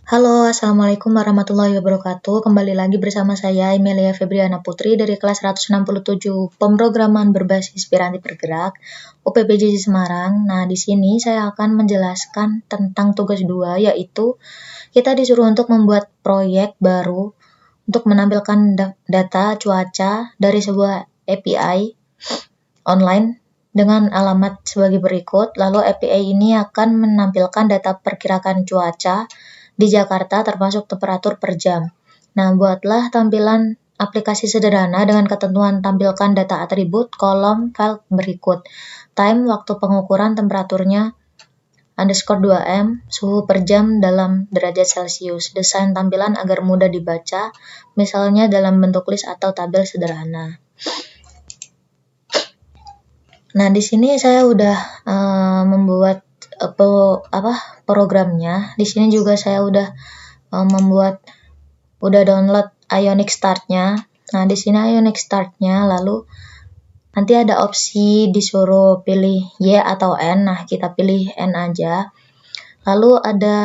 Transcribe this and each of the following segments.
Halo, Assalamualaikum warahmatullahi wabarakatuh. Kembali lagi bersama saya, Emilia Febriana Putri dari kelas 167 Pemrograman Berbasis Piranti Bergerak, UPPJJ Semarang. Nah, di sini saya akan menjelaskan tentang tugas 2, yaitu kita disuruh untuk membuat proyek baru untuk menampilkan data cuaca dari sebuah API online dengan alamat sebagai berikut. Lalu API ini akan menampilkan data perkirakan cuaca di Jakarta termasuk temperatur per jam. Nah, buatlah tampilan aplikasi sederhana dengan ketentuan tampilkan data atribut kolom file berikut. Time, waktu pengukuran temperaturnya, underscore 2M, suhu per jam dalam derajat Celcius. Desain tampilan agar mudah dibaca, misalnya dalam bentuk list atau tabel sederhana. Nah, di sini saya udah membuat programnya. Di sini juga saya udah download Ionic Start-nya. Nah, di sini Ionic Start-nya, lalu nanti ada opsi disuruh pilih Y atau N. Nah, kita pilih N aja. Lalu ada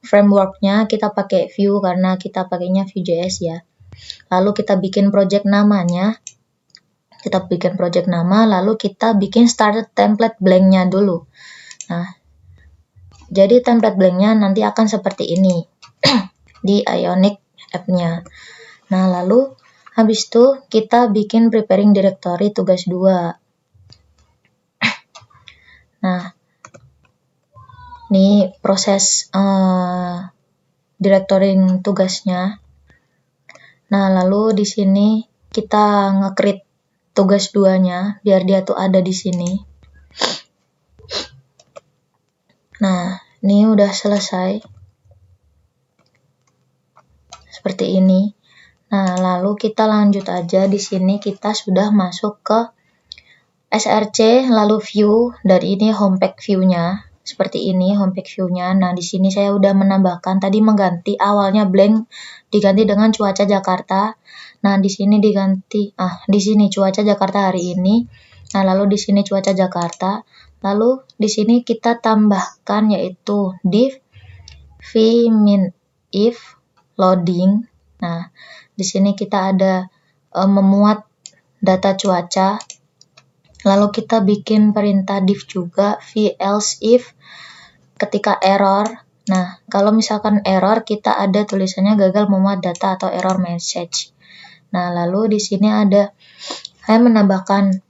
framework-nya, kita pakai Vue karena kita pakainya Vue.js ya. Lalu kita bikin project namanya. Lalu kita bikin starter template blank-nya dulu. Nah, jadi template blank-nya nanti akan seperti ini di Ionic app-nya. Nah, lalu habis itu kita bikin preparing directory tugas 2. Nah, ini proses directoring tugasnya. Nah, lalu di sini kita nge-create tugas 2-nya biar dia tuh ada di sini. Nah, ini udah selesai. Seperti ini. Nah, lalu kita lanjut aja. Di sini kita sudah masuk ke SRC, lalu view, dan ini home page view-nya. Seperti ini home page view-nya. Nah, di sini saya udah menambahkan tadi mengganti awalnya blank diganti dengan cuaca Jakarta. Nah, di sini di sini cuaca Jakarta hari ini. Nah, lalu di sini cuaca Jakarta. Lalu di sini kita tambahkan yaitu div v-min-if loading. Nah, di sini kita ada memuat data cuaca. Lalu kita bikin perintah div juga v-else-if ketika error. Nah, kalau misalkan error, kita ada tulisannya gagal memuat data atau error message. Nah, lalu di sini saya menambahkan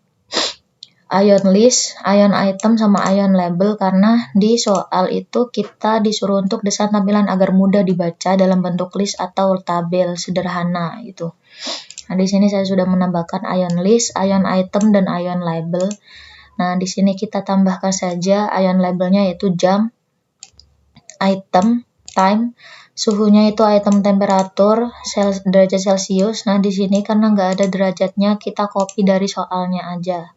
ion list, ion item, sama ion label karena di soal itu kita disuruh untuk desain tampilan agar mudah dibaca dalam bentuk list atau tabel sederhana gitu. Nah, di sini saya sudah menambahkan ion list, ion item, dan ion label. Nah, di sini kita tambahkan saja ion labelnya yaitu jam, item, time, suhunya itu item temperatur, derajat Celcius. Nah, di sini karena nggak ada derajatnya, kita copy dari soalnya aja.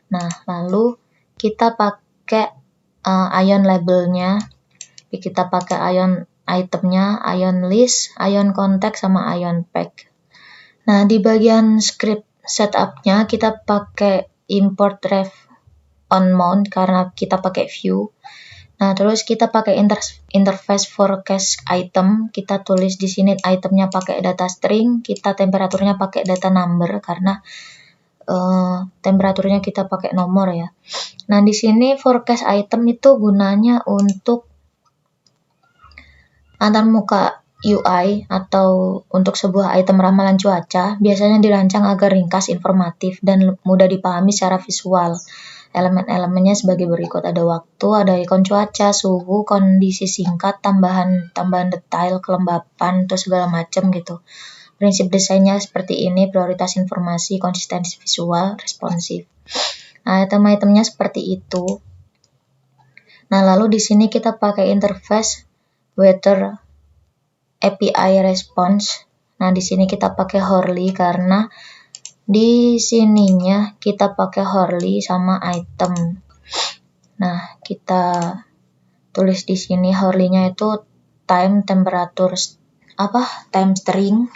Nah, lalu kita pakai ion labelnya, kita pakai ion itemnya, ion list, ion contact, sama ion pack. Nah, di bagian script setup-nya kita pakai import ref on mount karena kita pakai view. Nah, terus kita pakai interface forecast item. Kita tulis di sini itemnya pakai data string, kita temperaturnya pakai data number karena temperaturnya kita pakai nomor ya. Nah, di sini forecast item itu gunanya untuk antarmuka UI atau untuk sebuah item ramalan cuaca. Biasanya dirancang agar ringkas, informatif, dan mudah dipahami secara visual. Elemen-elemennya sebagai berikut: ada waktu, ada ikon cuaca, suhu, kondisi singkat, tambahan detail, kelembapan, terus segala macam gitu. Prinsip desainnya seperti ini: prioritas informasi, konsistensi visual, responsif. Nah, item-itemnya seperti itu. Nah, lalu di sini kita pakai interface weather API response. Nah, di sini kita pakai Hourly karena di sininya kita pakai Hourly sama item. Nah, kita tulis di sini Hourly-nya itu time string.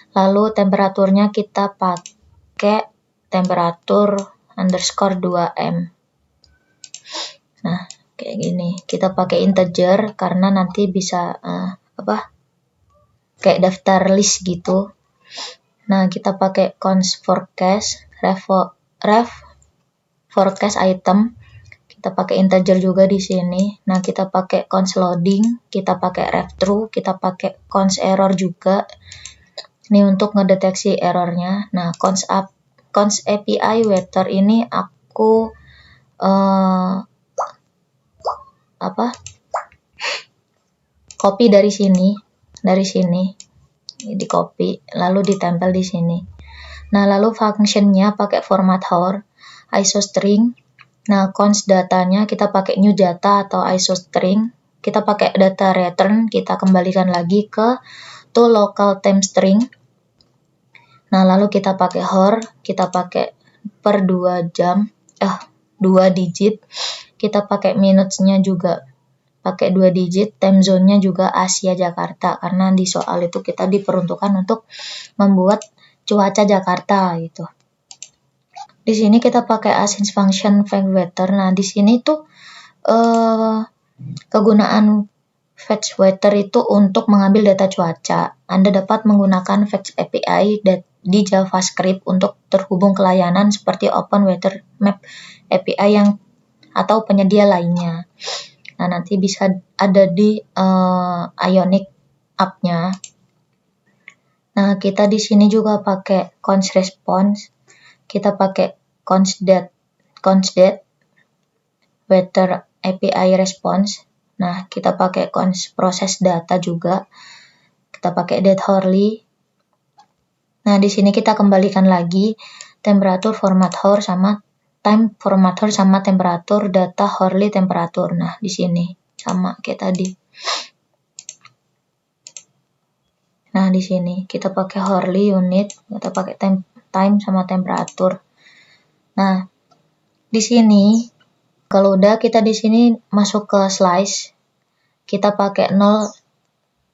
Lalu temperaturnya kita pakai temperatur underscore 2M. Nah, kayak gini. Kita pakai integer karena nanti bisa kayak daftar list gitu. Nah, kita pakai const forecast, ref forecast item. Kita pakai integer juga di sini. Nah, kita pakai const loading, kita pakai ref true, kita pakai const error juga. Ini untuk ngedeteksi errornya. Nah, const API waiter ini aku copy dari sini, di copy, lalu ditempel di sini. Nah, lalu functionnya pakai format HOR, isostring. Nah, const datanya kita pakai new data atau isostring. Kita pakai data return, kita kembalikan lagi ke to local temp string. Nah, lalu kita pakai HOR, kita pakai per 2 jam, 2 digit. Kita pakai minutes-nya juga pakai 2 digit, time zone-nya juga Asia Jakarta, karena di soal itu kita diperuntukkan untuk membuat cuaca Jakarta gitu. Di sini kita pakai async function fetch waiter. Nah, di sini tuh kegunaan fetch waiter itu untuk mengambil data cuaca. Anda dapat menggunakan fetch API di JavaScript untuk terhubung ke layanan seperti Open Weather Map API atau penyedia lainnya. Nah, nanti bisa ada di Ionic app-nya. Nah, kita di sini juga pakai const response. Kita pakai const date weather API response. Nah, kita pakai const process data juga. Kita pakai date hourly. Nah, di sini kita kembalikan lagi temperatur format hour sama time format hour sama temperatur data hourly temperatur. Nah, di sini sama kayak tadi. Nah, di sini kita pakai hourly unit, kita pakai time sama temperatur. Nah, di sini kalau udah kita di sini masuk ke slice, kita pakai 0.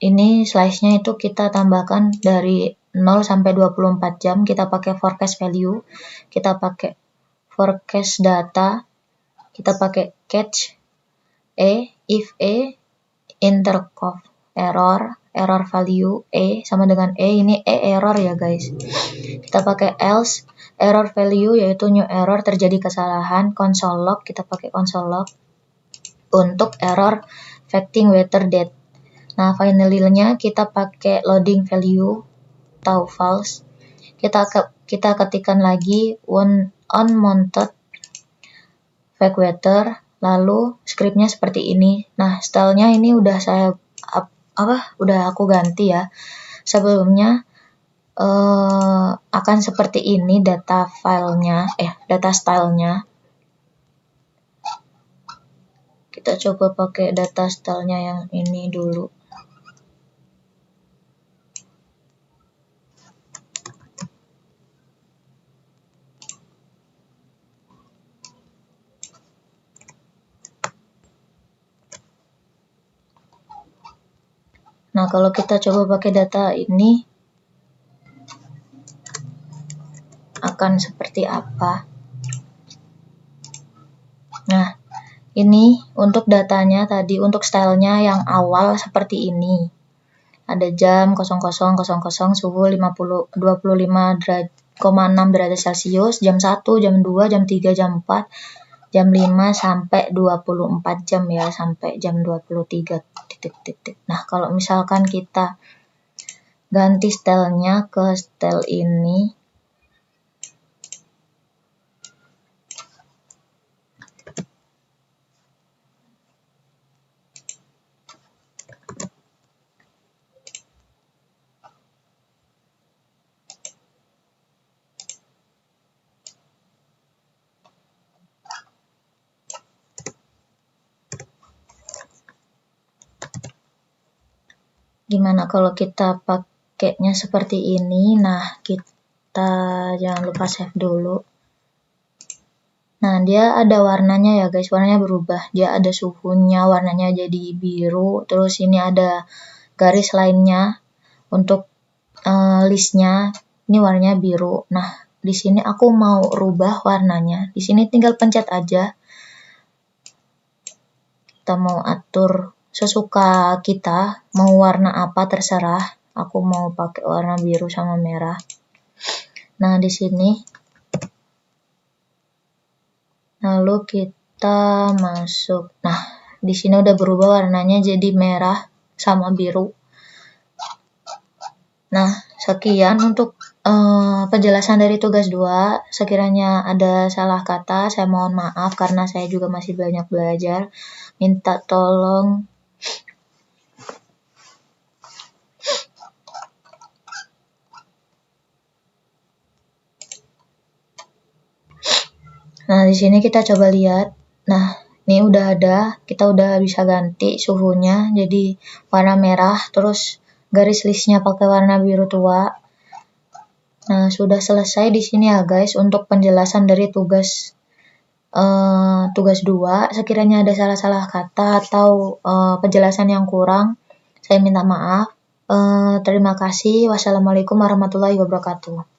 Ini slice-nya itu kita tambahkan dari 0 sampai 24 jam. Kita pakai forecast value, kita pakai forecast data, kita pakai catch if intercov error value sama dengan ini error ya guys. Kita pakai else error value yaitu new error, terjadi kesalahan, console log, kita pakai console log untuk error affecting weather date. Nah, finally-nya kita pakai loading value atau false. Kita ketikkan lagi unmounted fake weather, lalu scriptnya seperti ini. Nah, stylenya ini udah aku ganti ya. Sebelumnya akan seperti ini data stylenya. Kita coba pakai data stylenya yang ini dulu. Nah, kalau kita coba pakai data ini akan seperti apa? Nah, ini untuk datanya tadi, untuk stylenya yang awal seperti ini. Ada jam 00.00, suhu 25,6 derajat Celcius, jam 1, jam 2, jam 3, jam 4, jam 5 sampai 24 jam ya, sampai jam 23 titik. Nah, kalau misalkan kita ganti stylenya ke style ini, gimana kalau kita pakainya seperti ini? Nah, kita jangan lupa save dulu. Nah, dia ada warnanya ya guys, warnanya berubah. Dia ada suhunya, warnanya jadi biru. Terus ini ada garis lainnya untuk listnya. Ini warnanya biru. Nah, di sini aku mau rubah warnanya. Di sini tinggal pencet aja. Kita mau atur sesuka kita, mau warna apa terserah. Aku mau pakai warna biru sama merah. Nah, di sini lalu kita masuk. Nah, di sini udah berubah warnanya jadi merah sama biru. Nah, sekian untuk penjelasan dari tugas 2. Sekiranya ada salah kata, saya mohon maaf karena saya juga masih banyak belajar. Minta tolong Nah, di sini kita coba lihat. Nah, ini udah ada, kita udah bisa ganti suhunya jadi warna merah, terus garis listnya pakai warna biru tua. Nah, sudah selesai di sini ya guys untuk penjelasan dari tugas 2. Sekiranya ada salah-salah kata atau penjelasan yang kurang, saya minta maaf. Terima kasih. Wassalamualaikum warahmatullahi wabarakatuh.